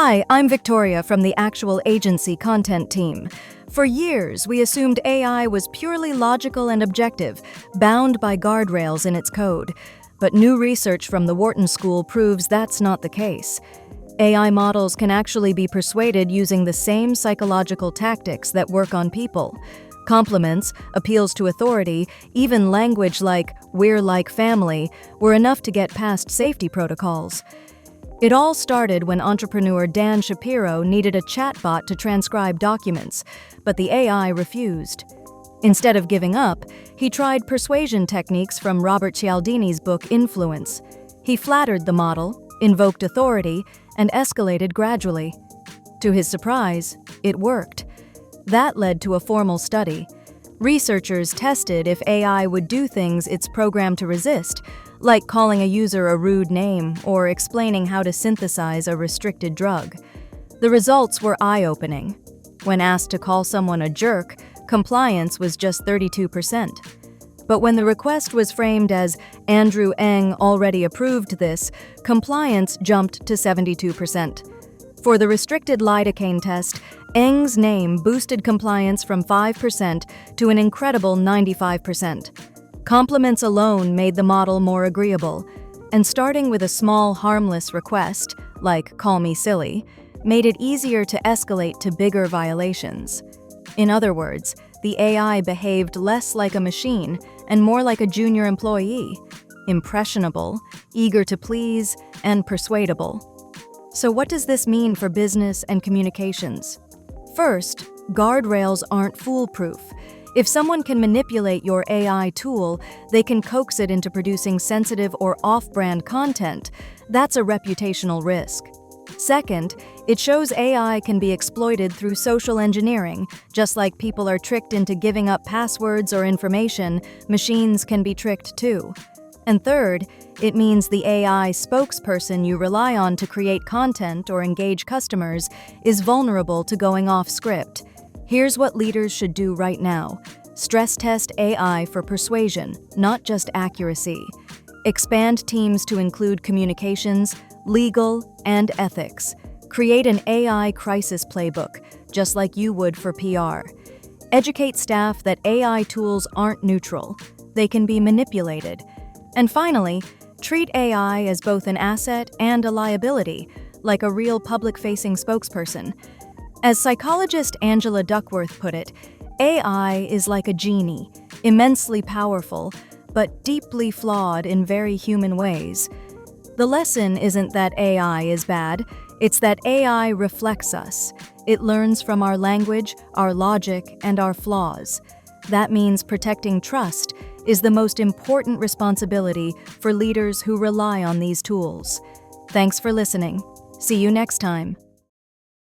Hi, I'm Victoria from the actual agency content team. For years, we assumed AI was purely logical and objective, bound by guardrails in its code. But new research from the Wharton School proves that's not the case. AI models can actually be persuaded using the same psychological tactics that work on people. Compliments, appeals to authority, even language like "we're like family" were enough to get past safety protocols. It all started when entrepreneur Dan Shapiro needed a chatbot to transcribe documents, but the AI refused. Instead of giving up, he tried persuasion techniques from Robert Cialdini's book Influence. He flattered the model, invoked authority, and escalated gradually. To his surprise, it worked. That led to a formal study. Researchers tested if AI would do things it's programmed to resist, like calling a user a rude name or explaining how to synthesize a restricted drug. The results were eye-opening. When asked to call someone a jerk, compliance was just 32%. But when the request was framed as "Andrew Ng already approved this," compliance jumped to 72%. For the restricted lidocaine test, Ng's name boosted compliance from 5% to an incredible 95%. Compliments alone made the model more agreeable, and starting with a small, harmless request, like "call me silly," made it easier to escalate to bigger violations. In other words, the AI behaved less like a machine and more like a junior employee, impressionable, eager to please, and persuadable. So what does this mean for business and communications? First, guardrails aren't foolproof. If someone can manipulate your AI tool, they can coax it into producing sensitive or off-brand content. That's a reputational risk. Second, it shows AI can be exploited through social engineering. Just like people are tricked into giving up passwords or information, machines can be tricked too. And third, it means the AI spokesperson you rely on to create content or engage customers is vulnerable to going off script. Here's what leaders should do right now. Stress test AI for persuasion, not just accuracy. Expand teams to include communications, legal, and ethics. Create an AI crisis playbook, just like you would for PR. Educate staff that AI tools aren't neutral. They can be manipulated. And finally, treat AI as both an asset and a liability, like a real public-facing spokesperson. As psychologist Angela Duckworth put it, AI is like a genie, immensely powerful, but deeply flawed in very human ways. The lesson isn't that AI is bad, it's that AI reflects us. It learns from our language, our logic, and our flaws. That means protecting trust is the most important responsibility for leaders who rely on these tools. Thanks for listening. See you next time.